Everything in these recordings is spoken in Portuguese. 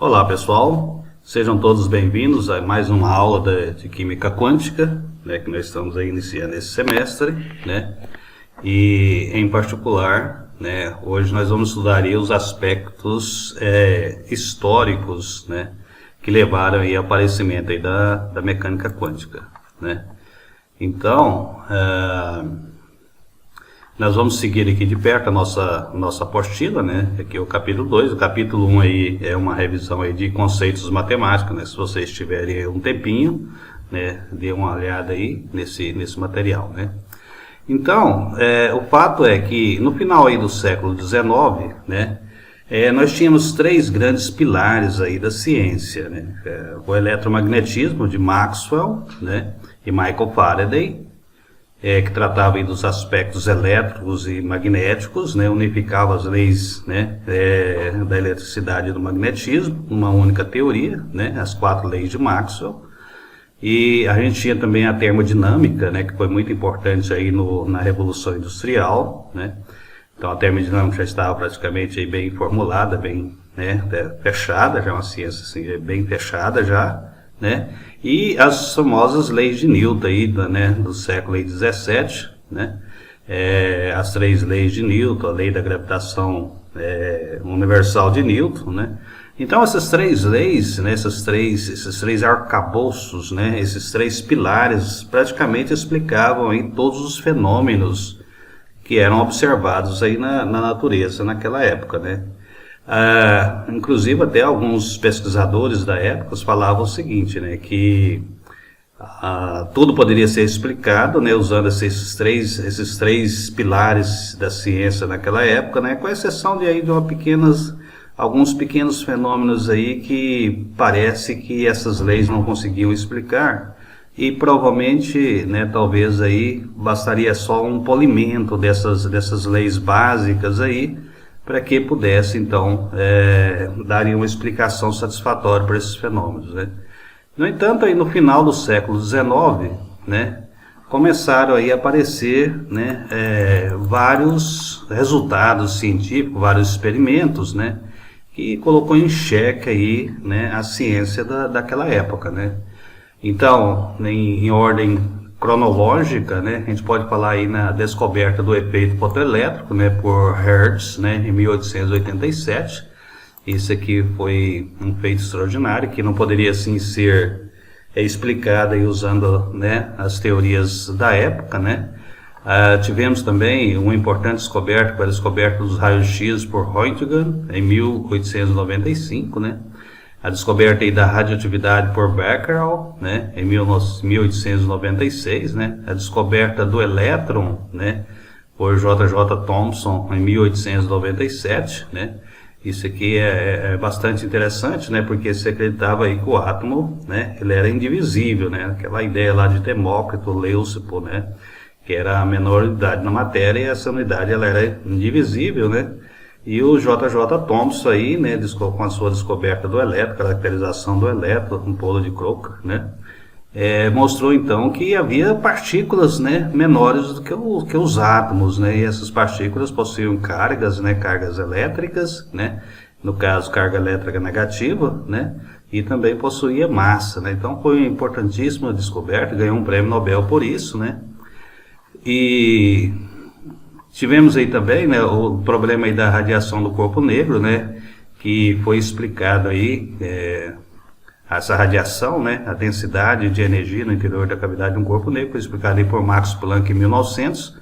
Olá pessoal, sejam todos bem-vindos a mais uma aula de Química Quântica, né, que nós estamos aí iniciando esse semestre, né, e em particular, né, hoje nós vamos estudar aí os aspectos históricos, né, que levaram aí ao aparecimento aí da mecânica quântica, né. Então, nós vamos seguir aqui de perto a nossa apostila, né? Aqui é o capítulo 2. O capítulo 1 aí é uma revisão aí de conceitos matemáticos, né? Se vocês tiverem um tempinho, né? Dê uma olhada aí nesse material, né? Então, o fato é que no final aí do século XIX, né? Nós tínhamos três grandes pilares aí da ciência, né? O eletromagnetismo de Maxwell, né? E Michael Faraday, que tratava aí dos aspectos elétricos e magnéticos, né, unificava as leis, né, da eletricidade e do magnetismo numa única teoria, né, as 4 leis de Maxwell. E a gente tinha também a termodinâmica, né, que foi muito importante aí na Revolução Industrial, né. Então a termodinâmica já estava praticamente aí bem formulada, bem, né, fechada, já é uma ciência assim, bem fechada já, né? E as famosas leis de Newton aí, né, do século XVII, né? As 3 leis de Newton, a lei da gravitação universal de Newton, né? Então essas 3 leis, né, esses três arcabouços, né, esses 3 pilares praticamente explicavam aí todos os fenômenos que eram observados aí na natureza naquela época, né? Inclusive até alguns pesquisadores da época falavam o seguinte, né, que tudo poderia ser explicado, né, usando esses três pilares da ciência naquela época, né, com exceção de alguns pequenos fenômenos aí que parece que essas leis não conseguiam explicar, e provavelmente, né, talvez aí bastaria só um polimento dessas leis básicas aí, para que pudesse, então, dar uma explicação satisfatória para esses fenômenos, né? No entanto, aí no final do século XIX, né, começaram aí a aparecer, né, vários resultados científicos, vários experimentos, né, que colocou em xeque aí, né, a ciência daquela época, né? Então, em ordem cronológica, né, a gente pode falar aí na descoberta do efeito fotoelétrico, né, por Hertz, né, em 1887. Isso aqui foi um feito extraordinário, que não poderia assim ser explicado aí usando, né, as teorias da época, né. Tivemos também uma importante descoberta, que foi a descoberta dos raios-x por Röntgen, em 1895, né. A descoberta aí da radioatividade por Becquerel, né, em 1896, né, a descoberta do elétron, né, por J.J. Thomson em 1897, né. Isso aqui é bastante interessante, né, porque se acreditava aí que o átomo, né, ele era indivisível, né, aquela ideia lá de Demócrito, Leucipo, né, que era a menor unidade na matéria, e essa unidade ela era indivisível, né. E o J.J. Thomson aí, né, com a sua descoberta do elétron, caracterização do elétron, um polo de Crocker, né, mostrou então que havia partículas, né, menores do que os átomos, né, e essas partículas possuíam cargas, né, cargas elétricas, né, no caso carga elétrica negativa, né, e também possuía massa, né. Então foi uma importantíssima descoberta, ganhou um prêmio Nobel por isso, né. E tivemos aí também, né, o problema aí da radiação do corpo negro, né, que foi explicado aí, essa radiação, né, a densidade de energia no interior da cavidade de um corpo negro, foi explicado aí por Max Planck em 1900,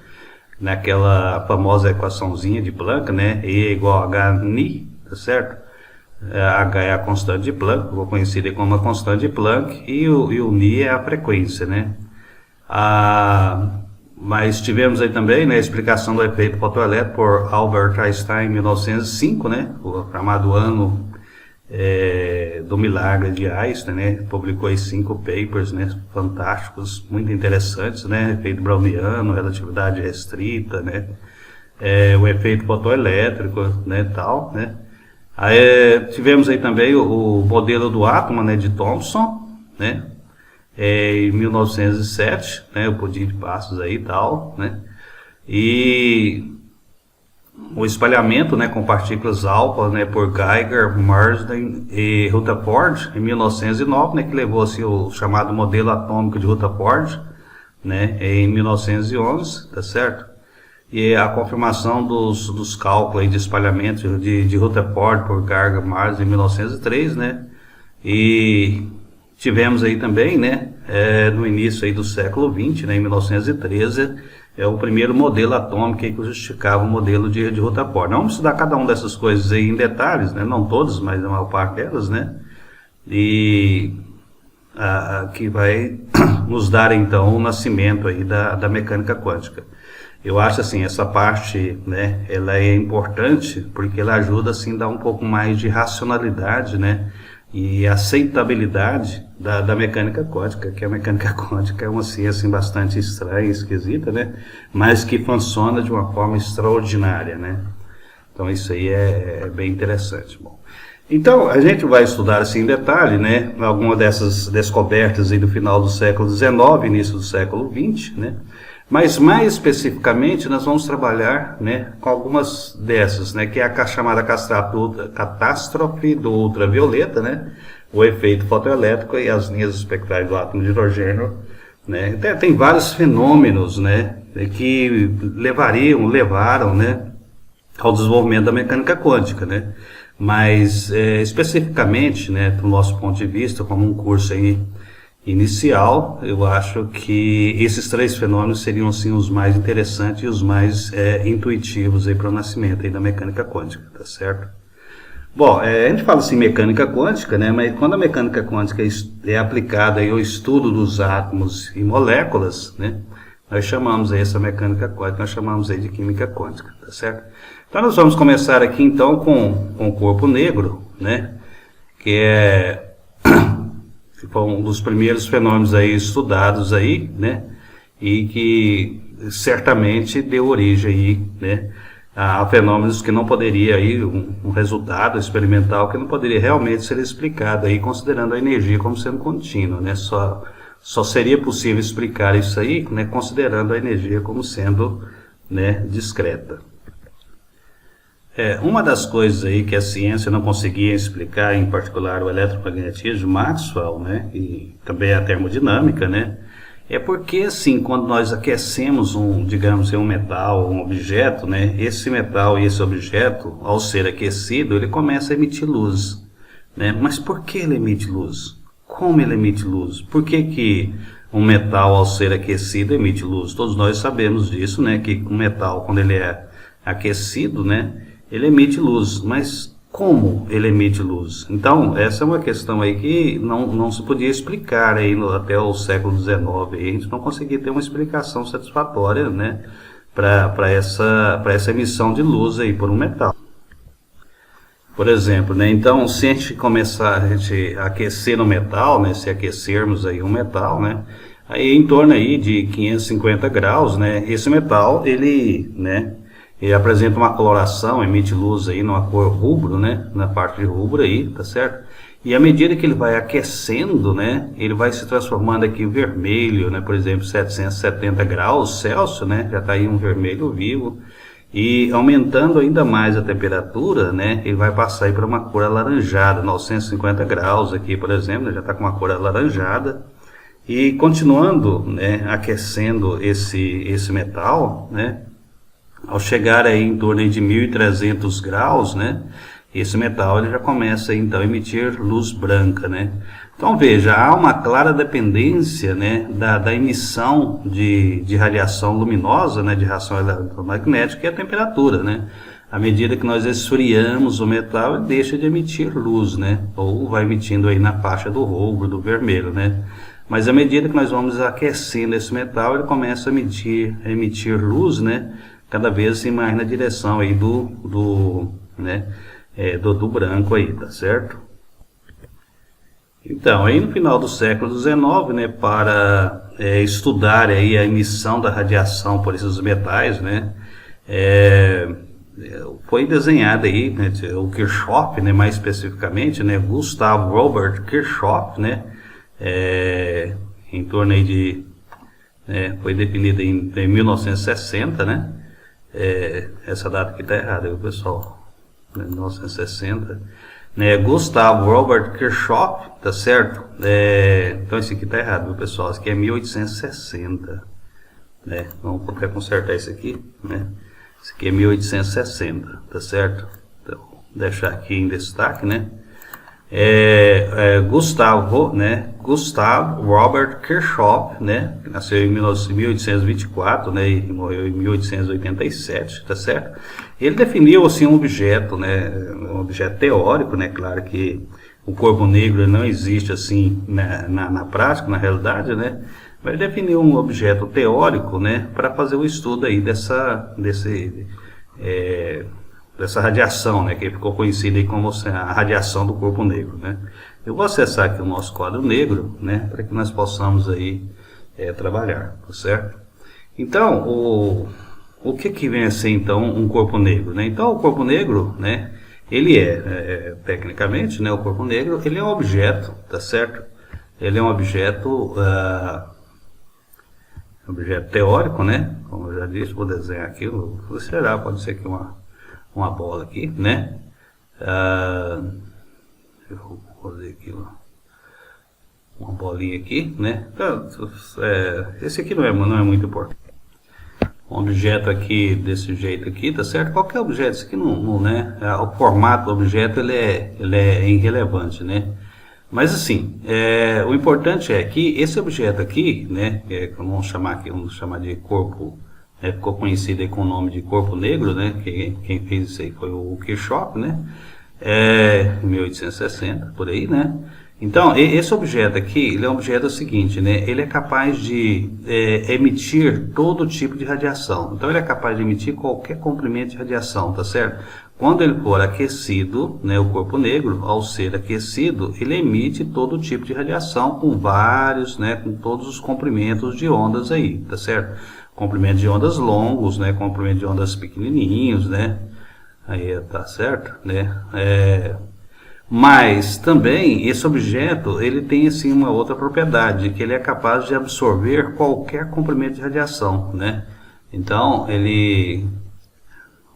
naquela famosa equaçãozinha de Planck, né, E igual a H-Ni, tá certo? H é a constante de Planck, vou conhecida como a constante de Planck, e o Ni é a frequência, né. Mas tivemos aí também, né, a explicação do efeito fotoelétrico por Albert Einstein em 1905, né, o chamado ano do milagre de Einstein, né, publicou aí 5 papers, né, fantásticos, muito interessantes, né, efeito browniano, relatividade restrita, né, o efeito fotoelétrico, né, tal, né. Aí, tivemos aí também o modelo do átomo, né, de Thomson, né, em 1907, né, o pudim de passos aí e tal, né, e o espalhamento, né, com partículas alfa, né, por Geiger, Marsden e Rutherford em 1909, né, que levou assim, o chamado modelo atômico de Rutherford, né, em 1911, tá certo? E a confirmação dos cálculos aí de espalhamento de Rutherford por Geiger, Marsden em 1903, né? E tivemos aí também, né, no início aí do século XX, né, em 1913, o primeiro modelo atômico aí que justificava o modelo de Rutherford. Não vamos estudar cada uma dessas coisas aí em detalhes, né, não todas, mas a maior parte delas, né, e que vai nos dar então o nascimento aí da mecânica quântica. Eu acho assim, essa parte, né, ela é importante porque ela ajuda assim a dar um pouco mais de racionalidade, né, e aceitabilidade da mecânica quântica, que a mecânica quântica é uma ciência assim, bastante estranha, esquisita, né, mas que funciona de uma forma extraordinária, né. Então isso aí é bem interessante. Bom, então a gente vai estudar assim em detalhe, né, alguma dessas descobertas aí do final do século XIX, início do século XX, né. Mas mais especificamente nós vamos trabalhar, né, com algumas dessas, né, que é a chamada catástrofe do ultravioleta, né, o efeito fotoelétrico e as linhas espectrais do átomo de hidrogênio, né. Tem vários fenômenos, né, que levaram, né, ao desenvolvimento da mecânica quântica, né. Mas especificamente, né, do nosso ponto de vista, como um curso aí inicial, eu acho que esses três fenômenos seriam assim, os mais interessantes e os mais intuitivos para o nascimento aí da mecânica quântica, tá certo? Bom, a gente fala assim mecânica quântica, né, mas quando a mecânica quântica é aplicada ao estudo dos átomos e moléculas, né, nós chamamos aí essa mecânica quântica, nós chamamos aí de química quântica, tá certo? Então nós vamos começar aqui então com o corpo negro, né, que foi um dos primeiros fenômenos aí estudados aí, né, e que certamente deu origem aí, né, a fenômenos que não poderia aí, um resultado experimental que não poderia realmente ser explicado aí, considerando a energia como sendo contínua, né, só seria possível explicar isso aí, né, considerando a energia como sendo, né, discreta. Uma das coisas aí que a ciência não conseguia explicar, em particular o eletromagnetismo de Maxwell, né, e também a termodinâmica, né, é porque assim, quando nós aquecemos digamos, um metal, um objeto, né, esse metal e esse objeto, ao ser aquecido, ele começa a emitir luz, né, mas por que ele emite luz? Como ele emite luz? Por que um metal, ao ser aquecido, emite luz? Todos nós sabemos disso, né, que um metal, quando ele é aquecido, né, ele emite luz, mas como ele emite luz? Então, essa é uma questão aí que não se podia explicar aí até o século XIX, a gente não conseguia ter uma explicação satisfatória, né, para essa emissão de luz aí por um metal. Por exemplo, né, então, se a gente começar a aquecer no metal, né, se aquecermos aí um metal, né, aí em torno aí de 550 graus, né, esse metal, ele apresenta uma coloração, emite luz aí numa cor rubro, né, na parte de rubro aí, tá certo? E à medida que ele vai aquecendo, né, ele vai se transformando aqui em vermelho, né, por exemplo, 770 graus Celsius, né, já está aí um vermelho vivo, e aumentando ainda mais a temperatura, né, ele vai passar aí para uma cor alaranjada, 950 graus aqui, por exemplo, já está com uma cor alaranjada, e continuando, né, aquecendo esse metal, né, ao chegar aí em torno de 1.300 graus, né, esse metal ele já começa então a emitir luz branca, né. Então veja, há uma clara dependência, né, da emissão de radiação luminosa, né, de radiação eletromagnética e a temperatura, né. À medida que nós esfriamos o metal, ele deixa de emitir luz, né, ou vai emitindo aí na faixa do rubro, do vermelho, né. Mas à medida que nós vamos aquecendo esse metal, ele começa a emitir luz, né, cada vez assim, mais na direção aí do branco aí, tá certo? Então, aí no final do século XIX, né, para estudar aí a emissão da radiação por esses metais, né, foi desenhado aí, né, o Kirchhoff, né, mais especificamente, né, Gustav Robert Kirchhoff, né, em torno aí foi definido em 1960, né, essa data aqui está errada, viu, pessoal? 1960. Né, Gustav Robert Kirchhoff, tá certo? Então esse aqui tá errado, viu, pessoal? Esse aqui é 1860, né? Vamos até consertar isso aqui, né? Esse aqui é 1860, tá certo? Então, deixar aqui em destaque, né? Gustav Robert Kirchhoff, né? Que nasceu em 1824, né? E morreu em 1887, tá certo? Ele definiu assim um objeto, né? Um objeto teórico, né? Claro que o corpo negro não existe assim na prática, na realidade, né? Mas ele definiu um objeto teórico, né? Para fazer o estudo aí dessa radiação, né, que ficou conhecida aí como a radiação do corpo negro, né. Eu vou acessar aqui o nosso quadro negro, né, para que nós possamos aí trabalhar, tá certo? Então, o que vem a ser então um corpo negro, né? Então, o corpo negro, né, ele tecnicamente, né, o corpo negro, ele é um objeto, tá certo? Ele é um objeto teórico, né? Como eu já disse, vou desenhar aqui, pode ser que uma bola aqui, né? Eu vou fazer aqui uma bolinha aqui, né? Então, esse aqui não é muito importante. Um objeto aqui desse jeito aqui, tá certo? Qualquer objeto, isso aqui não né? O formato do objeto ele é irrelevante, né? Mas assim, o importante é que esse objeto aqui, né? Vamos chamar de corpo. Ficou conhecido aí com o nome de corpo negro, né? Quem fez isso aí foi o Kirchhoff, né? Em 1860, por aí, né? Então, esse objeto aqui, ele é um objeto seguinte, né? Ele é capaz de emitir todo tipo de radiação. Então, ele é capaz de emitir qualquer comprimento de radiação, tá certo? Quando ele for aquecido, né? O corpo negro, ao ser aquecido, ele emite todo tipo de radiação com vários, né? Com todos os comprimentos de ondas aí, tá certo? Comprimento de ondas longos, né? Comprimento de ondas pequenininhos, né? Aí tá certo, né? Mas também esse objeto ele tem assim uma outra propriedade, que ele é capaz de absorver qualquer comprimento de radiação, né? Então ele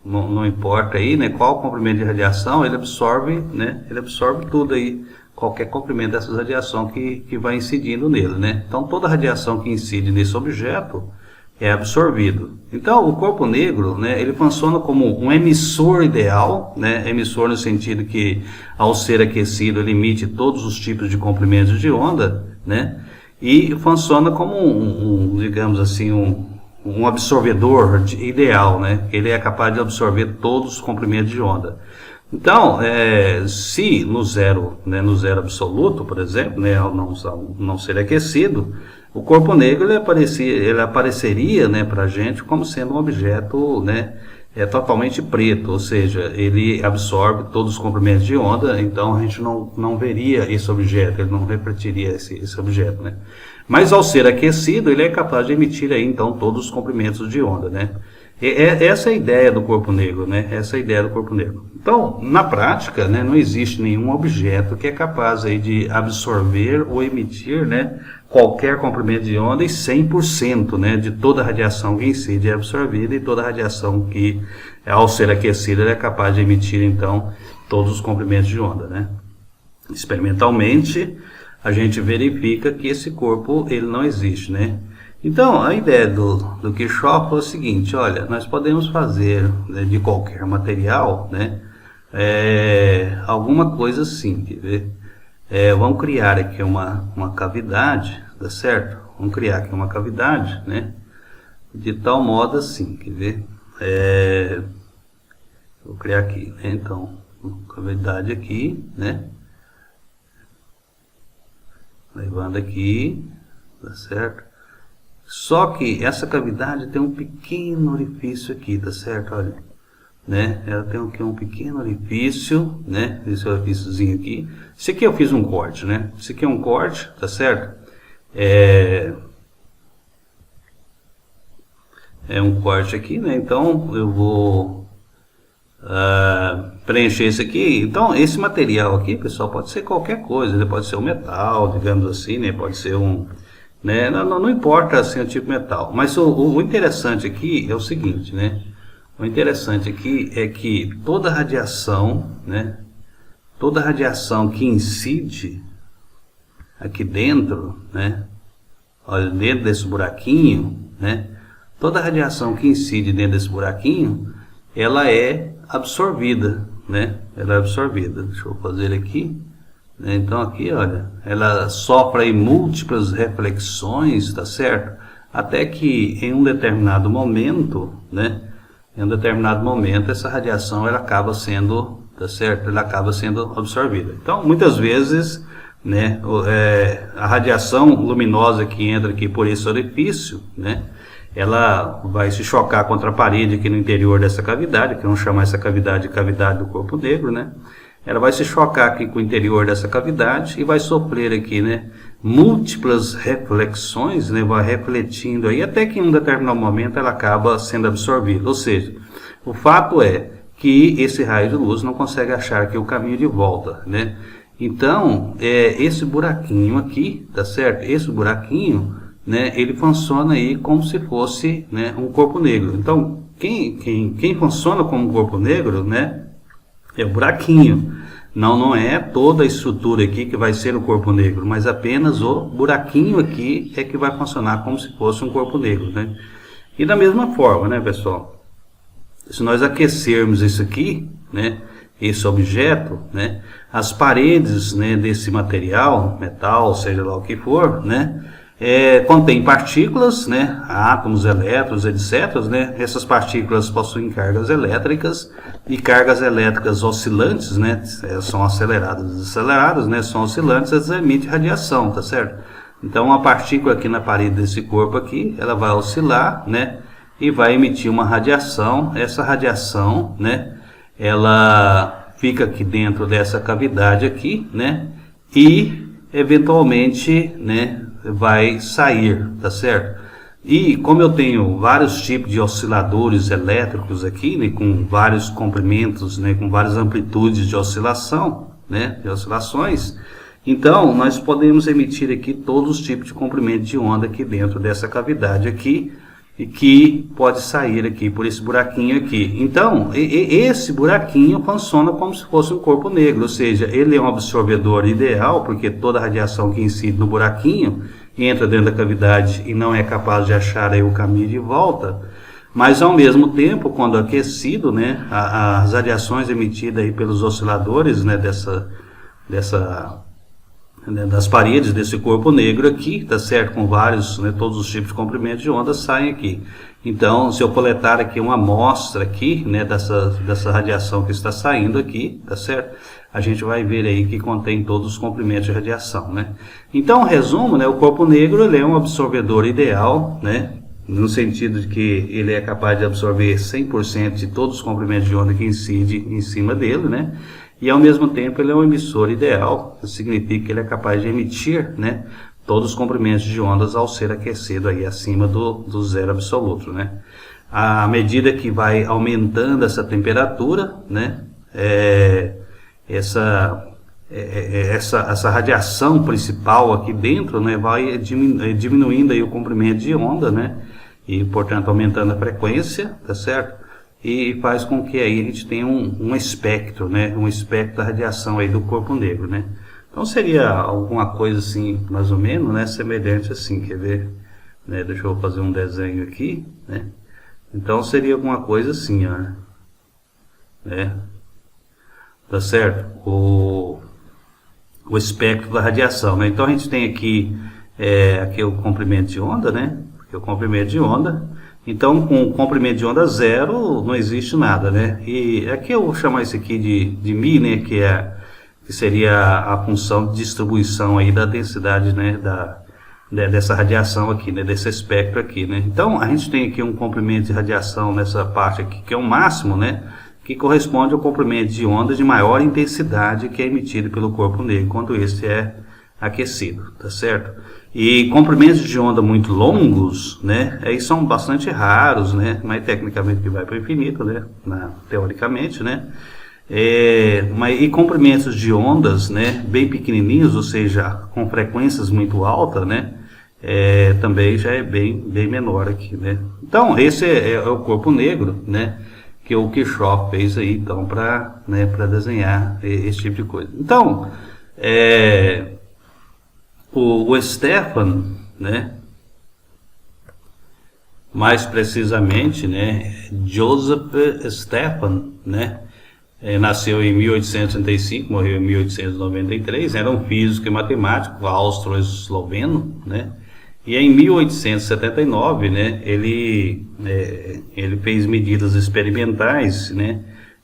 não importa aí, né? Qual comprimento de radiação ele absorve, né? Ele absorve tudo aí, qualquer comprimento dessa radiação que vai incidindo nele, né? Então toda radiação que incide nesse objeto é absorvido. Então, o corpo negro, né, ele funciona como um emissor ideal, né, emissor no sentido que, ao ser aquecido, ele emite todos os tipos de comprimentos de onda, né, e funciona como digamos assim, um absorvedor ideal, né, ele é capaz de absorver todos os comprimentos de onda. Então, se no zero absoluto, por exemplo, né, ao não ser aquecido, o corpo negro ele apareceria, né, para a gente como sendo um objeto, né, totalmente preto, ou seja, ele absorve todos os comprimentos de onda, então a gente não veria esse objeto, ele não refletiria esse objeto, né. Mas ao ser aquecido, ele é capaz de emitir aí, então, todos os comprimentos de onda, né. Essa é a ideia do corpo negro, né? Essa é a ideia do corpo negro. Então, na prática, né, não existe nenhum objeto que é capaz aí de absorver ou emitir, né, qualquer comprimento de onda e 100%, né, de toda a radiação que incide é absorvida e toda a radiação que, ao ser aquecida, é capaz de emitir, então, todos os comprimentos de onda, né? Experimentalmente, a gente verifica que esse corpo ele não existe, né? Então, a ideia do Kirchhoff é o seguinte, olha, nós podemos fazer, né, de qualquer material, né, alguma coisa assim, quer ver? Vamos criar aqui uma cavidade, tá certo? Vamos criar aqui uma cavidade, né, de tal modo assim, quer ver? Vou criar aqui, né, então, uma cavidade aqui, né, levando aqui, tá certo? Só que essa cavidade tem um pequeno orifício aqui, tá certo? Olha, né? Ela tem aqui um pequeno orifício, né? Esse orifíciozinho aqui. Esse aqui eu fiz um corte, né? Esse aqui é um corte, tá certo? É um corte aqui, né? Então eu vou preencher esse aqui. Então esse material aqui, pessoal, pode ser qualquer coisa. Ele pode ser um metal, digamos assim, né? Pode ser né? Não importa assim o tipo de metal, mas o interessante aqui é o seguinte, né? O interessante aqui é que toda radiação, né, toda radiação que incide aqui dentro, né, olha, dentro desse buraquinho, né, toda radiação que incide dentro desse buraquinho, ela é absorvida, né, ela é absorvida. Deixa eu fazer aqui. Então aqui, olha, ela sofre aí múltiplas reflexões, tá certo? Até que em um determinado momento, né, essa radiação ela acaba sendo, tá certo? Ela acaba sendo absorvida. Então, muitas vezes, né, a radiação luminosa que entra aqui por esse orifício, né, ela vai se chocar contra a parede aqui no interior dessa cavidade, que vamos chamar essa cavidade de cavidade do corpo negro, né? Ela vai se chocar aqui com o interior dessa cavidade e vai sofrer aqui, né, múltiplas reflexões, né, vai refletindo aí, até que em um determinado momento ela acaba sendo absorvida. Ou seja, o fato é que esse raio de luz não consegue achar aqui o caminho de volta, né? Então, esse buraquinho aqui, tá certo? Esse buraquinho, né, ele funciona aí como se fosse, né, um corpo negro. Então, quem funciona como um corpo negro, né, é o buraquinho. Não é toda a estrutura aqui que vai ser o corpo negro, mas apenas o buraquinho aqui é que vai funcionar como se fosse um corpo negro, né? E da mesma forma, né, pessoal? Se nós aquecermos isso aqui, né, esse objeto, né, as paredes, né, desse material, metal, seja lá o que for, né, contém partículas, né, átomos, elétrons, etc., né? Essas partículas possuem cargas elétricas e cargas elétricas oscilantes, né, são aceleradas e desaceleradas, né, são oscilantes, elas emitem radiação, tá certo? Então, uma partícula aqui na parede desse corpo aqui, ela vai oscilar, né, e vai emitir uma radiação. Essa radiação, né, ela fica aqui dentro dessa cavidade aqui, né, e eventualmente, né, vai sair, tá certo? E como eu tenho vários tipos de osciladores elétricos aqui, né, com vários comprimentos, né, com várias amplitudes de oscilação, né, de oscilações, então nós podemos emitir aqui todos os tipos de comprimento de onda aqui dentro dessa cavidade aqui, e que pode sair aqui por esse buraquinho aqui. Então, esse buraquinho funciona como se fosse um corpo negro, ou seja, ele é um absorvedor ideal, porque toda a radiação que incide no buraquinho entra dentro da cavidade e não é capaz de achar aí o caminho de volta, mas ao mesmo tempo, quando aquecido, né, as radiações emitidas aí pelos osciladores, né, das paredes desse corpo negro aqui, tá certo? Com vários, né, todos os tipos de comprimentos de onda saem aqui. Então, se eu coletar aqui uma amostra aqui, né, dessa radiação que está saindo aqui, tá certo? A gente vai ver aí que contém todos os comprimentos de radiação, né? Então, resumo, né, o corpo negro ele é um absorvedor ideal, né, no sentido de que ele é capaz de absorver 100% de todos os comprimentos de onda que incide em cima dele, né? E ao mesmo tempo ele é um emissor ideal, que significa que ele é capaz de emitir, né, todos os comprimentos de ondas ao ser aquecido aí acima do zero absoluto, né? À medida que vai aumentando essa temperatura, né, essa radiação principal aqui dentro, né, vai diminuindo aí o comprimento de onda, né, e portanto aumentando a frequência, tá certo? E faz com que aí a gente tenha um espectro, né, um espectro da radiação aí do corpo negro, né? Então seria alguma coisa assim, mais ou menos, né, semelhante assim, quer ver? Né, deixa eu fazer um desenho aqui, né? Então seria alguma coisa assim, ó, né? Tá certo? O espectro da radiação, né? Então a gente tem aqui, aqui o comprimento de onda, né? Aqui o comprimento de onda. Então, com comprimento de onda zero, não existe nada, né? E aqui eu vou chamar isso aqui de μ, né? Que seria a função de distribuição aí da densidade, né? Dessa radiação aqui, né? Desse espectro aqui, né? Então, a gente tem aqui um comprimento de radiação nessa parte aqui, que é o máximo, né? Que corresponde ao comprimento de onda de maior intensidade que é emitido pelo corpo negro, quando este é aquecido, tá certo? E comprimentos de onda muito longos, né, aí são bastante raros, né, mas tecnicamente que vai para o infinito, né, teoricamente, né, e comprimentos de ondas, né, bem pequenininhos, ou seja, com frequências muito altas, né, também já é bem menor aqui, né. Então, esse é o corpo negro, né, que o Kirchhoff fez aí, então, para, né, para desenhar esse tipo de coisa. Então, o Stefan, né, mais precisamente, né, Joseph Stefan, né, nasceu em 1835, morreu em 1893, era um físico e matemático austro-esloveno, né, e em 1879, né, ele fez medidas experimentais, né,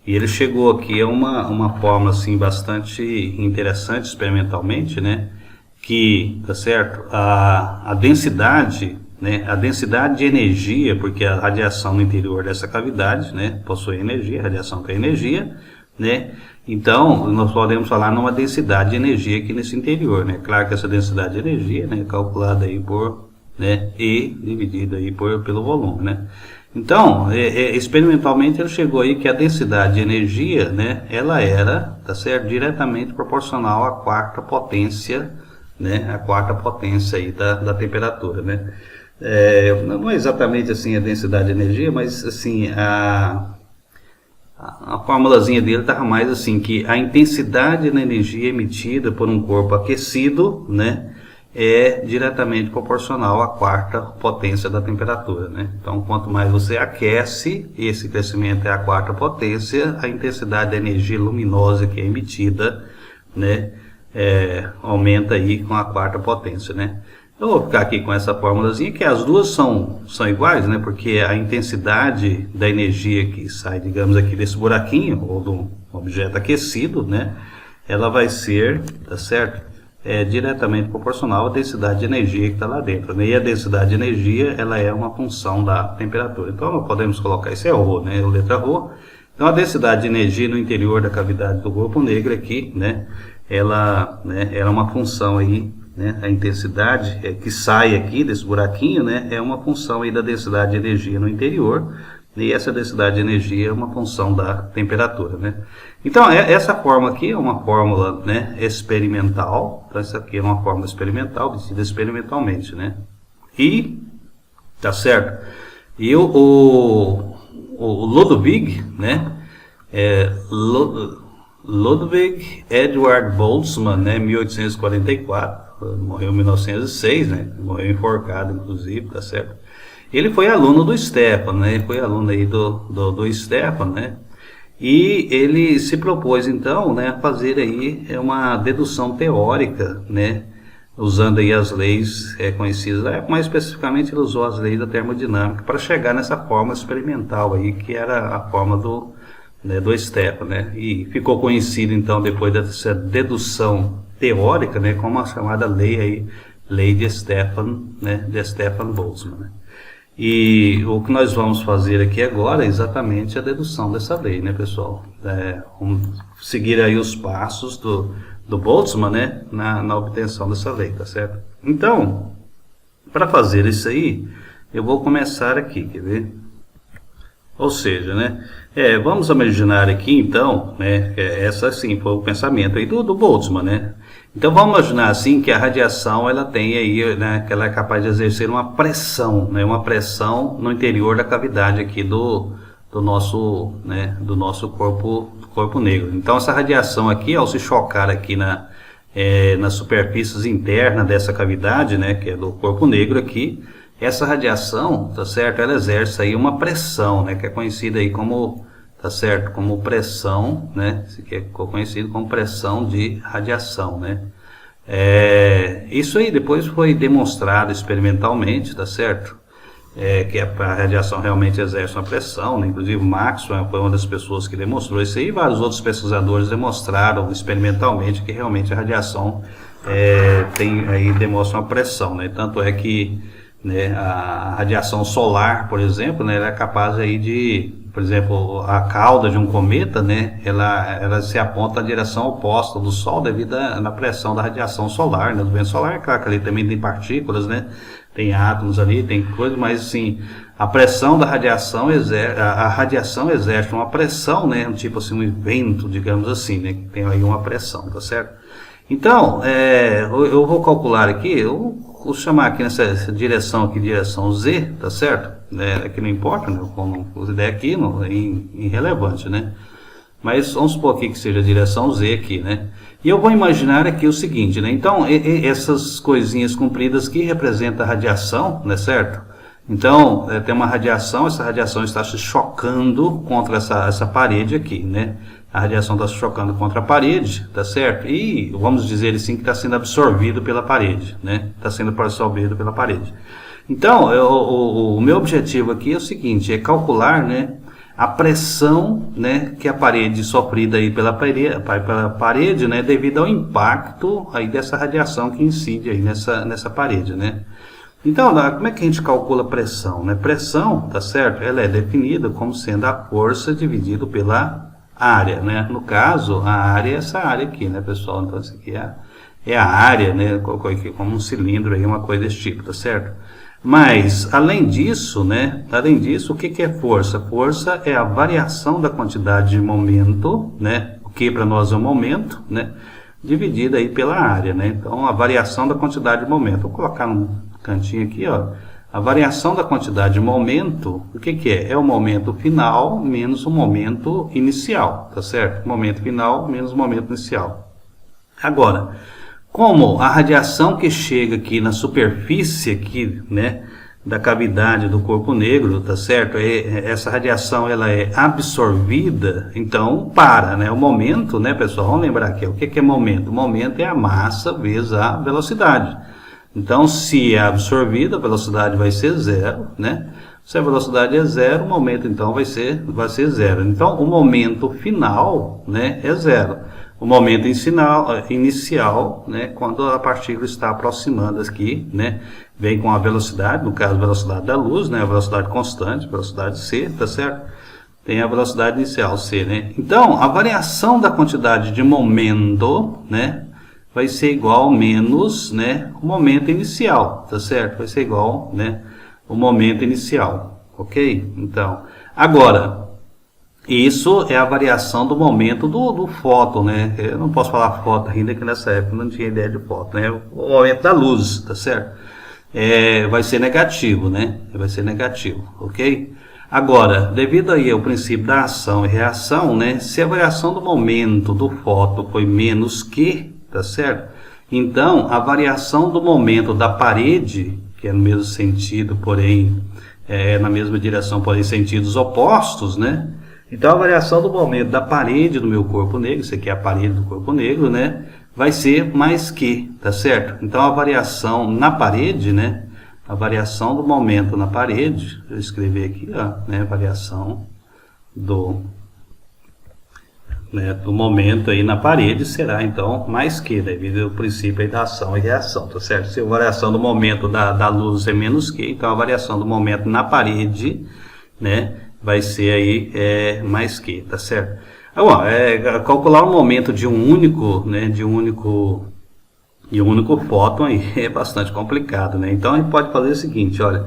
e ele chegou aqui a uma fórmula assim bastante interessante experimentalmente, né, que, tá certo, a densidade, né, a densidade de energia, porque a radiação no interior dessa cavidade, né, possui energia, a radiação tem energia, né, então nós podemos falar numa densidade de energia aqui nesse interior, né, claro que essa densidade de energia, né, é calculada aí por, né, E dividido aí pelo volume, né. Então, experimentalmente ele chegou aí que a densidade de energia, né, ela era, tá certo, diretamente proporcional à quarta potência, né, a quarta potência aí da temperatura, né. Não é exatamente assim a densidade de energia, mas assim a formulazinha dele estava mais assim que a intensidade da energia emitida por um corpo aquecido, né, é diretamente proporcional à quarta potência da temperatura, né. Então, quanto mais você aquece, esse crescimento é a quarta potência, a intensidade da energia luminosa que é emitida, né, aumenta aí com a quarta potência, né. Eu vou ficar aqui com essa formulazinha, que as duas são iguais, né? Porque a intensidade da energia que sai, digamos, aqui desse buraquinho, ou do objeto aquecido, né? Ela vai ser, tá certo? Diretamente proporcional à densidade de energia que está lá dentro, né? E a densidade de energia, ela é uma função da temperatura. Então, nós podemos colocar, isso é ρ, né? A letra ρ. Então, a densidade de energia no interior da cavidade do corpo negro aqui, né? Ela é uma função aí, né, a intensidade que sai aqui desse buraquinho, né, é uma função aí da densidade de energia no interior, e essa densidade de energia é uma função da temperatura, né. Então, essa fórmula aqui é uma fórmula, né, experimental, então essa aqui é uma fórmula experimental, obtida experimentalmente, né, e, tá certo, e o Ludwig, né, Ludwig Eduard Boltzmann, né, 1844, morreu em 1906, né, morreu enforcado, inclusive, tá certo? Ele foi aluno do Stefan, né, ele foi aluno aí do Stefan, né, e ele se propôs, então, né, a fazer aí uma dedução teórica, né, usando aí as leis conhecidas da época, mais especificamente ele usou as leis da termodinâmica para chegar nessa forma experimental aí, que era a forma do Stefan, né, e ficou conhecido, então, depois dessa dedução teórica, né, como a chamada lei de Stefan, né, de Stefan Boltzmann, né. E o que nós vamos fazer aqui agora é exatamente a dedução dessa lei, né, pessoal. Vamos seguir aí os passos do Boltzmann, né, na obtenção dessa lei, tá certo? Então, para fazer isso aí, eu vou começar aqui, quer ver? Ou seja, né, vamos imaginar aqui, então, né, essa assim foi o pensamento aí do Boltzmann, né. Então vamos imaginar assim que a radiação ela tem aí, né, que ela é capaz de exercer uma pressão, né, uma pressão no interior da cavidade aqui do nosso, né, do nosso corpo negro. Então essa radiação aqui, ao se chocar aqui nas superfícies internas dessa cavidade, né, que é do corpo negro aqui, essa radiação, tá certo? Ela exerce aí uma pressão, né, que é conhecida aí como, tá certo, como pressão, né, que é conhecido como pressão de radiação, né. Isso aí depois foi demonstrado experimentalmente, tá certo, que a radiação realmente exerce uma pressão, né? Inclusive Maxwell foi uma das pessoas que demonstrou isso aí, e vários outros pesquisadores demonstraram experimentalmente que realmente a radiação demonstra uma pressão, né. Tanto é que, né, a radiação solar, por exemplo, né, ela é capaz aí de, por exemplo, a cauda de um cometa, né, ela se aponta na direção oposta do Sol devido à pressão da radiação solar, né, do vento solar. Claro que ali também tem partículas, né, tem átomos ali, tem coisas, mas assim, a pressão da radiação a radiação exerce uma pressão, né, um tipo assim, um vento, digamos assim, né, que tem aí uma pressão, tá certo? Então, eu vou calcular aqui, vou chamar aqui nessa direção aqui, direção Z, tá certo? Aqui não importa, né? Como a ideia aqui não é irrelevante, né? Mas vamos supor aqui que seja a direção Z aqui, né? E eu vou imaginar aqui o seguinte, né? Então, essas coisinhas compridas aqui representam a radiação, né? Certo? Então, tem uma radiação, essa radiação está se chocando contra essa parede aqui, né? A radiação está se chocando contra a parede, tá certo? E vamos dizer assim que está sendo absorvido pela parede, né? Está sendo absorvido pela parede. Então, o meu objetivo aqui é o seguinte, é calcular, né, a pressão, né, que a parede sofrida aí pela parede, né, devido ao impacto aí dessa radiação que incide aí nessa parede, né? Então, como é que a gente calcula a pressão, né? Pressão, tá certo? Ela é definida como sendo a força dividido pela área, né? No caso, a área é essa área aqui, né, pessoal? Então, isso aqui é a área, né? Como um cilindro aí, uma coisa desse tipo, tá certo? Mas, além disso, né? Além disso, o que é força? Força é a variação da quantidade de momento, né? O que para nós é o momento, né? Dividida aí pela área, né? Então, a variação da quantidade de momento. Vou colocar num cantinho aqui, ó. A variação da quantidade de momento, o que é? É o momento final menos o momento inicial, tá certo? Momento final menos o momento inicial. Agora, como a radiação que chega aqui na superfície aqui, né, da cavidade do corpo negro, tá certo? Essa radiação ela é absorvida, então para, né? O momento, né, pessoal? Vamos lembrar aqui, o que é momento? O momento é a massa vezes a velocidade. Então, se é absorvida, a velocidade vai ser zero, né? Se a velocidade é zero, o momento então vai ser zero. Então, o momento final, né, é zero. O momento inicial, né, quando a partícula está aproximando aqui, né, vem com a velocidade, no caso a velocidade da luz, né, a velocidade constante, velocidade c, tá certo? Tem a velocidade inicial c, né? Então, a variação da quantidade de momento, né, vai ser igual menos, né, o momento inicial, tá certo? Vai ser igual, né, o momento inicial, ok? Então, agora, isso é a variação do momento do fóton, né? Eu não posso falar fóton ainda, que nessa época eu não tinha ideia de fóton, né? O momento da luz, tá certo? Vai ser negativo, né? Vai ser negativo, ok? Agora, devido aí ao princípio da ação e reação, né? Se a variação do momento do fóton foi menos que, tá certo? Então, a variação do momento da parede, que é no mesmo sentido, porém, na mesma direção, porém, sentidos opostos, né? Então, a variação do momento da parede do meu corpo negro, isso aqui é a parede do corpo negro, né? Vai ser mais que, tá certo? Então, a variação na parede, né? A variação do momento na parede, eu escrevi aqui, ó, né? Variação do momento aí na parede será, então, mais que, devido ao princípio aí da ação e reação, tá certo? Se a variação do momento da luz é menos que, então a variação do momento na parede, né, vai ser aí mais que, tá certo? Agora, calcular o momento de um único, né, de um único fóton aí é bastante complicado, né? Então a gente pode fazer o seguinte, olha,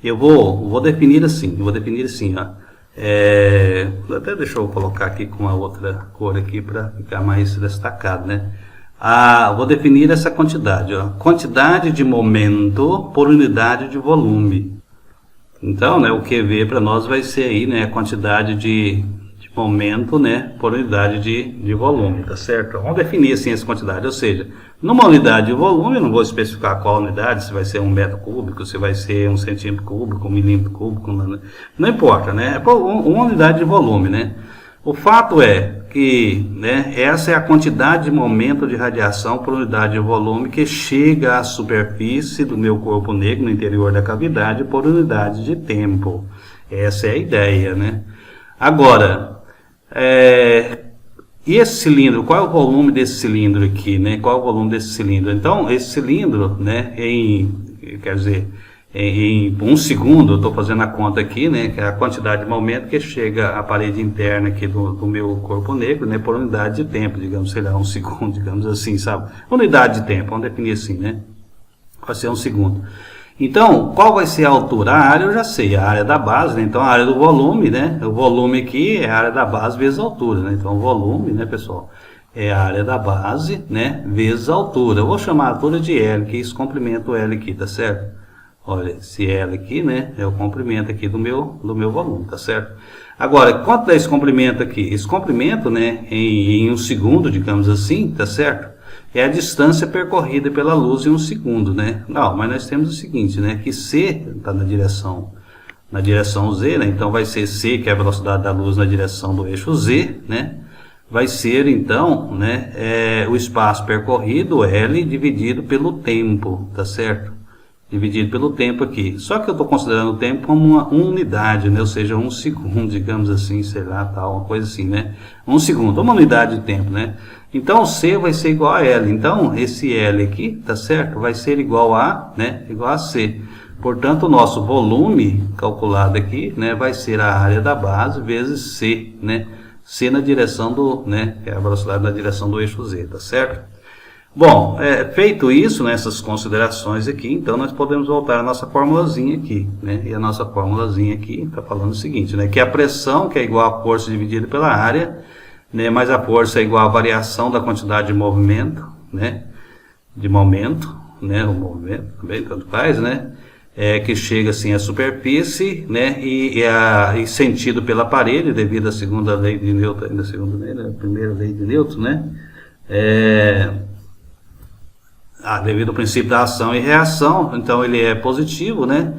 eu vou definir assim, ó. Até deixa eu colocar aqui com uma outra cor aqui para ficar mais destacado, né? Vou definir essa quantidade, ó, quantidade de momento por unidade de volume. Então, né, o QV para nós vai ser aí, né, a quantidade de momento, né, por unidade de volume, tá certo? Vamos definir assim essa quantidade, ou seja, numa unidade de volume, eu não vou especificar qual unidade, se vai ser 1 metro cúbico, se vai ser 1 centímetro cúbico, 1 milímetro cúbico, não importa, né? É por uma unidade de volume, né? O fato é que, né, essa é a quantidade de momento de radiação por unidade de volume que chega à superfície do meu corpo negro no interior da cavidade por unidade de tempo. Essa é a ideia, né? Agora, e esse cilindro, qual é o volume desse cilindro aqui, né? Qual é o volume desse cilindro? Então, esse cilindro, né, em 1 segundo, eu estou fazendo a conta aqui, né, que é a quantidade de momento que chega à parede interna aqui do meu corpo negro, né, por unidade de tempo, digamos, sei lá, 1 segundo, digamos assim, sabe? Unidade de tempo, vamos definir assim, né? Vai ser 1 segundo. Então, qual vai ser a altura? A área eu já sei, a área da base, né? Então a área do volume, né? O volume aqui é a área da base vezes a altura, né? Então o volume, né, pessoal, é a área da base, né, vezes a altura. Eu vou chamar a altura de L, que isso comprimenta o L aqui, tá certo? Olha, esse L aqui, né, é o comprimento aqui do meu volume, tá certo? Agora, quanto dá esse comprimento aqui? Esse comprimento, né, em um segundo, digamos assim, tá certo? É a distância percorrida pela luz em um segundo, né? Não, mas nós temos o seguinte, né, que C está na direção Z, né? Então vai ser C, que é a velocidade da luz na direção do eixo Z, né? Vai ser então, né, o espaço percorrido, L, dividido pelo tempo, tá certo? Dividido pelo tempo aqui. Só que eu estou considerando o tempo como uma unidade, né? Ou seja, um segundo, digamos assim, sei lá, tal, uma coisa assim, né? Um segundo, uma unidade de tempo, né? Então, C vai ser igual a L. Então, esse L aqui, tá certo? Vai ser igual a, né? Igual a C. Portanto, o nosso volume calculado aqui, né? Vai ser a área da base vezes C, né? C na direção do, né? Que é a velocidade na direção do eixo Z, tá certo? Bom, feito isso, nessas considerações aqui, então nós podemos voltar à nossa formulazinha aqui, né? E a nossa formulazinha aqui está falando o seguinte, né? Que a pressão, que é igual a força dividida pela área, né? Mais a força é igual à variação da quantidade de movimento, né? De momento, né? O movimento também, tanto faz, né? Que chega assim à superfície, né? E sentido pela parede, devido à segunda lei de Newton, a primeira lei de Newton, né? Devido ao princípio da ação e reação, então ele é positivo, né?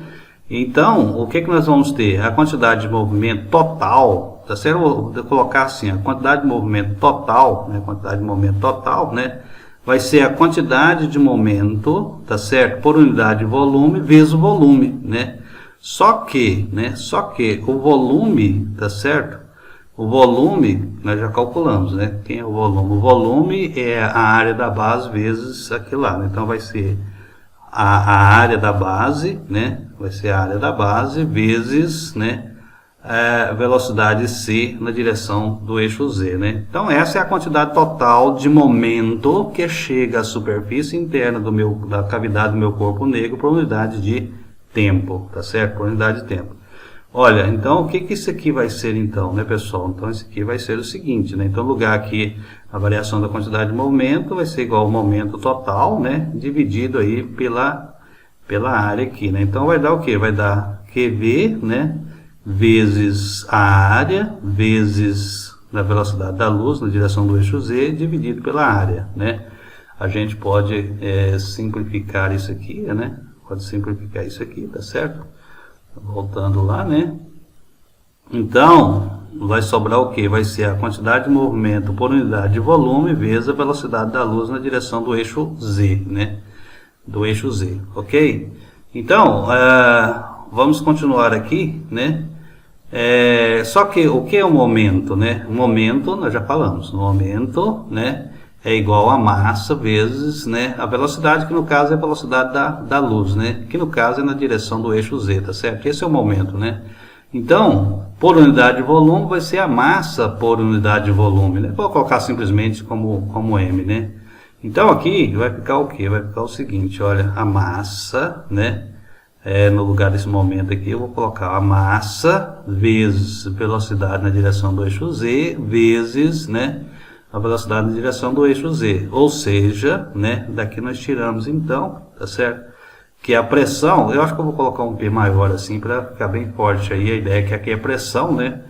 Então, o que nós vamos ter? A quantidade de movimento total, tá certo? Vou colocar assim, a quantidade de movimento total, né? Quantidade de movimento total, né? Vai ser a quantidade de momento, tá certo? Por unidade de volume vezes o volume, né? Só que o volume, tá certo? O volume, nós já calculamos, né? Quem é o volume? O volume é a área da base vezes aquilo lá, né? Então vai ser a área da base, né? Vai ser a área da base vezes, né? A velocidade C na direção do eixo Z, né? Então essa é a quantidade total de momento que chega à superfície interna da cavidade do meu corpo negro por unidade de tempo, tá certo? Por unidade de tempo. Olha, então o que isso aqui vai ser então, né, pessoal? Então isso aqui vai ser o seguinte, né? Então, no lugar aqui, a variação da quantidade de momento vai ser igual ao momento total, né? Dividido aí pela área aqui, né? Então vai dar o quê? Vai dar QV, né? Vezes a área, vezes a velocidade da luz na direção do eixo Z, dividido pela área, né? A gente pode simplificar isso aqui, né? Pode simplificar isso aqui, tá certo? Voltando lá, né? Então, vai sobrar o que? Vai ser a quantidade de movimento por unidade de volume vezes a velocidade da luz na direção do eixo Z, né? Do eixo Z, ok? Então, vamos continuar aqui, né? Só que o que é o momento, né? O momento, nós já falamos, o momento, né? É igual a massa vezes, né, a velocidade, que no caso é a velocidade da luz, né, que no caso é na direção do eixo Z, tá certo? Esse é o momento, né? Então, por unidade de volume vai ser a massa por unidade de volume, né? Vou colocar simplesmente como M, né? Então aqui vai ficar o quê? Vai ficar o seguinte, olha, a massa, né, no lugar desse momento aqui eu vou colocar a massa vezes velocidade na direção do eixo Z vezes, né, a velocidade na direção do eixo Z, ou seja, né, daqui nós tiramos então, tá certo? Que a pressão, eu acho que eu vou colocar um P maior assim para ficar bem forte aí, a ideia é que aqui é pressão, né?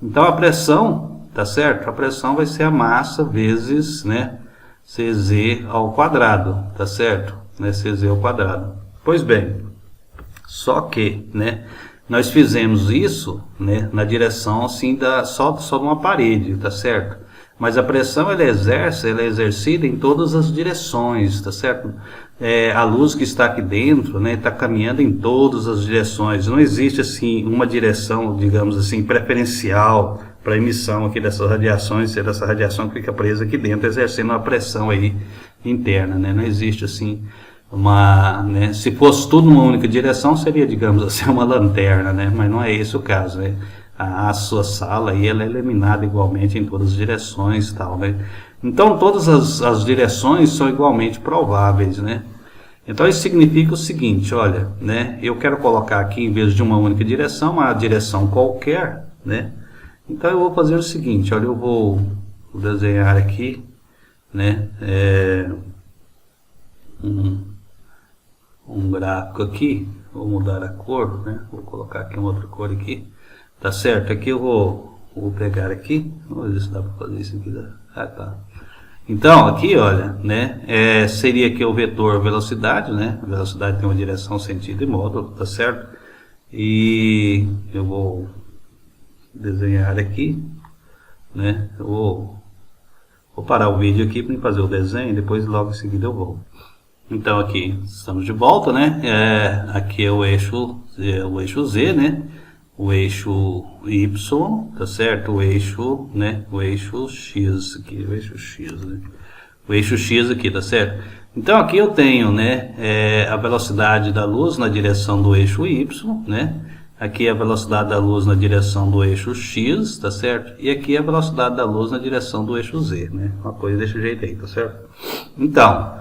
Então a pressão, tá certo? A pressão vai ser a massa vezes, né, CZ ao quadrado, tá certo? Né, CZ ao quadrado. Pois bem, só que, né, nós fizemos isso, né, na direção assim só de uma parede, tá certo? Mas a pressão ela é exercida em todas as direções, tá certo? A luz que está aqui dentro, né, está caminhando em todas as direções. Não existe assim uma direção, digamos assim, preferencial para a emissão aqui dessas radiações, ser essa radiação que fica presa aqui dentro, exercendo uma pressão aí interna, né? Não existe assim né, se fosse tudo numa única direção, seria, digamos assim, uma lanterna, né? Mas não é esse o caso, né? A sua sala aí, ela é iluminada igualmente em todas as direções e tal, né? Então todas as direções são igualmente prováveis, né? Então isso significa o seguinte, olha, né? Eu quero colocar aqui, em vez de uma única direção, uma direção qualquer, né? Então eu vou fazer o seguinte, olha, eu vou desenhar aqui né, um gráfico aqui. Vou mudar a cor, né, vou colocar aqui uma outra cor aqui, tá certo? Aqui eu vou pegar aqui, vamos ver se dá para fazer isso aqui. Tá. Então, aqui, olha, né, seria aqui o vetor velocidade, né? A velocidade tem uma direção, sentido e módulo, tá certo? E eu vou desenhar aqui, né? Eu vou parar o vídeo aqui para fazer o desenho e depois logo em seguida eu vou. Então aqui estamos de volta, né? Aqui é o eixo Z, né? O eixo Y, tá certo? O eixo, né? O eixo X aqui, o eixo X, né? O eixo X aqui, tá certo? Então aqui eu tenho, né? A velocidade da luz na direção do eixo Y, né? Aqui a velocidade da luz na direção do eixo X, tá certo? E aqui a velocidade da luz na direção do eixo Z, né? Uma coisa desse jeito aí, tá certo? Então,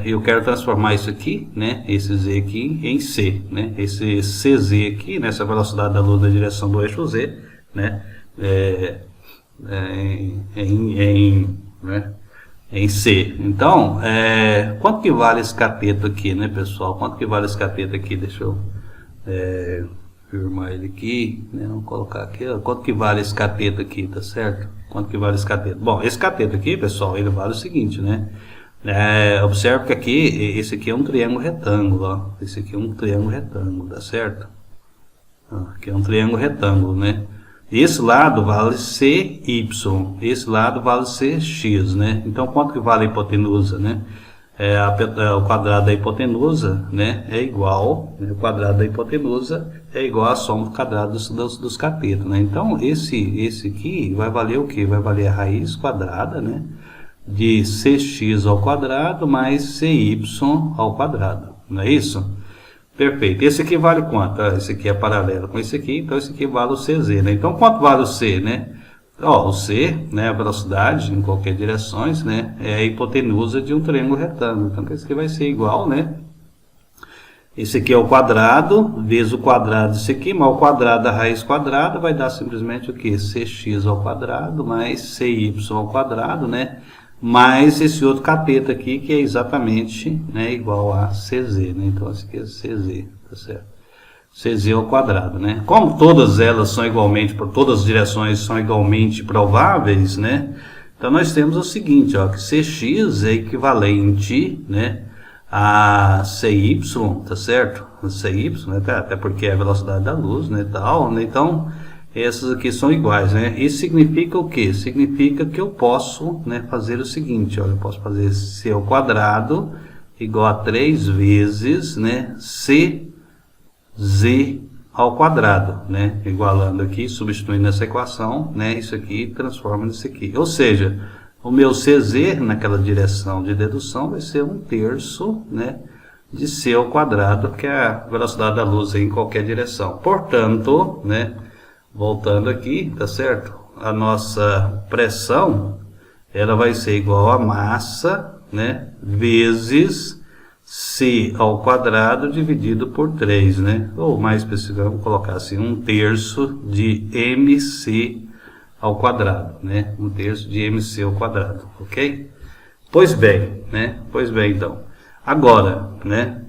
eu quero transformar isso aqui, né? Esse Z aqui em C, né? Esse CZ aqui, nessa velocidade da luz na direção do eixo Z, né? Em C. Então, quanto que vale esse cateto aqui, né, pessoal? Quanto que vale esse cateto aqui? Deixa eu firmar ele aqui, né? Vamos colocar aqui, ó. Quanto que vale esse cateto aqui, tá certo? Quanto que vale esse cateto? Bom, esse cateto aqui, pessoal, ele vale o seguinte, né? Observe que aqui, esse aqui é um triângulo retângulo, ó. Esse aqui é um triângulo retângulo, tá certo? Aqui é um triângulo retângulo, né? Esse lado vale CY, esse lado vale CX, né? Então, quanto que vale a hipotenusa, né? O quadrado da hipotenusa, né, é igual, né, o quadrado da hipotenusa é igual à soma do quadrado dos catetos, né? Então, esse aqui vai valer o que? Vai valer a raiz quadrada, né, de cx ao quadrado mais cy ao quadrado, não é isso? Perfeito. Esse aqui vale quanto? Esse aqui é paralelo com esse aqui, então esse aqui vale o cz, né? Então, quanto vale o c, né? O c, né, a velocidade em qualquer direções, né, é a hipotenusa de um triângulo retângulo. Então, esse aqui vai ser igual, né? Esse aqui é o quadrado, vezes o quadrado disso aqui, mais o quadrado da raiz quadrada, vai dar simplesmente o que? Cx ao quadrado, mais cy ao quadrado, né? Mais esse outro cateto aqui, que é exatamente, né, igual a cz, né? Então, esse aqui é cz, tá certo? Cz ao quadrado, né? Como todas elas são igualmente, por todas as direções são igualmente prováveis, né? Então, nós temos o seguinte, ó, que cx é equivalente, né, a cy, tá certo? Cy, né, até porque é a velocidade da luz, né, tal, né? Então, essas aqui são iguais, né? Isso significa o quê? Significa que eu posso, né, fazer o seguinte, olha, eu posso fazer c ao quadrado igual a 3 vezes, né, cz ao quadrado, né? Igualando aqui, substituindo essa equação, né? Isso aqui transforma nisso aqui. Ou seja, o meu cz naquela direção de dedução vai ser 1/3, né, de c ao quadrado, que é a velocidade da luz em qualquer direção. Portanto, né, voltando aqui, tá certo? A nossa pressão, ela vai ser igual a massa, né, vezes c ao quadrado dividido por 3, né? Ou mais especificamente, vamos colocar assim, 1/3 de mc ao quadrado, né? 1/3 de mc ao quadrado, ok? Pois bem, né? Pois bem, então. Agora, né,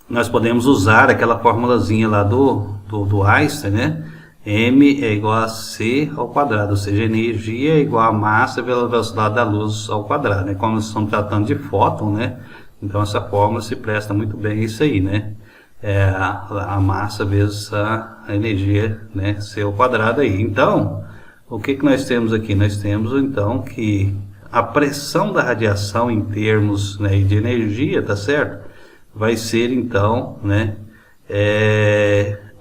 nós podemos usar aquela formulazinha lá do Einstein, né? M é igual a c ao quadrado, ou seja, energia é igual a massa pela velocidade da luz ao quadrado, né? Como nós estamos tratando de fóton, né? Então, essa fórmula se presta muito bem a isso aí, né? A massa vezes a energia, né? C ao quadrado aí. Então, o que nós temos aqui? Nós temos, então, que a pressão da radiação em termos, né, de energia, tá certo? Vai ser, então, né,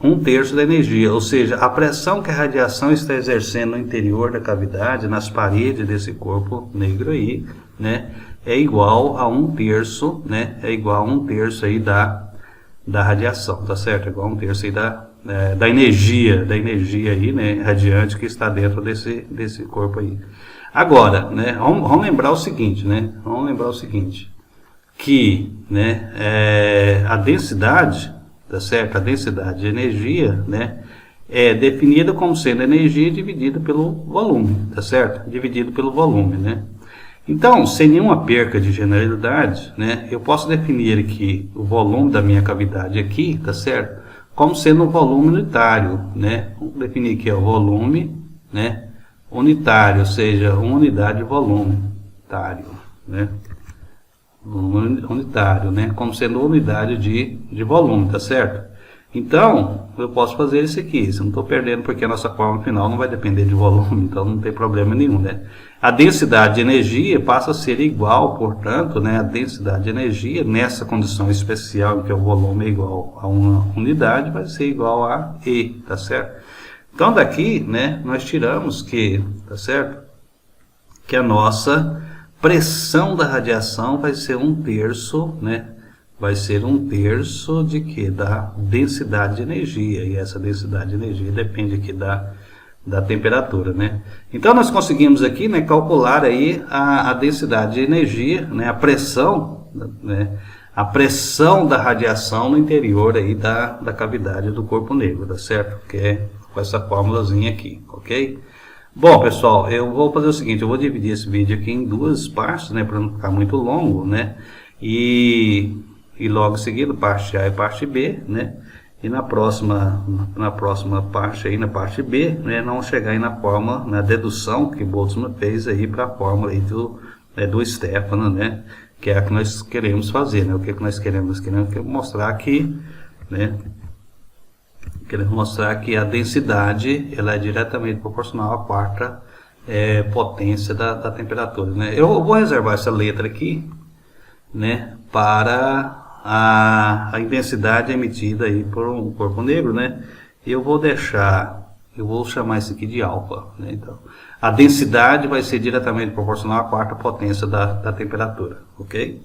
1/3 da energia. Ou seja, a pressão que a radiação está exercendo no interior da cavidade, nas paredes desse corpo negro aí, né? É igual a 1/3, né? É igual a 1/3 aí da radiação, tá certo? É igual a 1/3 aí da energia aí, né? Radiante que está dentro desse corpo aí. Agora, né? Vamos lembrar o seguinte, né? Vamos lembrar o seguinte, que, né? A densidade, tá certo? A densidade de energia, né? É definida como sendo energia dividida pelo volume, tá certo? Dividido pelo volume, né? Então, sem nenhuma perca de generalidade, né, eu posso definir aqui o volume da minha cavidade aqui, tá certo? Como sendo um volume unitário, né? Vamos definir aqui o volume, né, unitário, ou seja, uma unidade de volume, né? Unitário, né? Como sendo uma unidade de volume, tá certo? Então, eu posso fazer isso aqui, se eu não estou perdendo, porque a nossa fórmula final não vai depender de volume, então não tem problema nenhum, né? A densidade de energia passa a ser igual, portanto, né, a densidade de energia, nessa condição especial em que o volume é igual a uma unidade, vai ser igual a E, tá certo? Então, daqui, né, nós tiramos que, tá certo? Que a nossa pressão da radiação vai ser 1/3, né? Vai ser 1/3 de quê? Da densidade de energia. E essa densidade de energia depende aqui da temperatura, né? Então, nós conseguimos aqui, né, calcular aí a densidade de energia, né, a pressão, né, a pressão da radiação no interior aí da cavidade do corpo negro, tá certo? Que é com essa fórmulazinha aqui, ok? Bom, pessoal, eu vou fazer o seguinte, eu vou dividir esse vídeo aqui em duas partes, né, para não ficar muito longo, né? E logo em seguida, parte A e parte B, né? E na próxima parte aí, na parte B, né, nós vamos chegar aí na fórmula, na dedução que Boltzmann fez aí para a fórmula aí do Stefano, né? Que é a que nós queremos fazer, né? O que nós queremos? Queremos mostrar aqui, né? Queremos mostrar que a densidade ela é diretamente proporcional à quarta potência da temperatura, né? Eu vou reservar essa letra aqui, né, para a intensidade emitida aí por um corpo negro, né? Eu vou chamar isso aqui de alfa, né? Então, a densidade vai ser diretamente proporcional à quarta potência da temperatura, ok?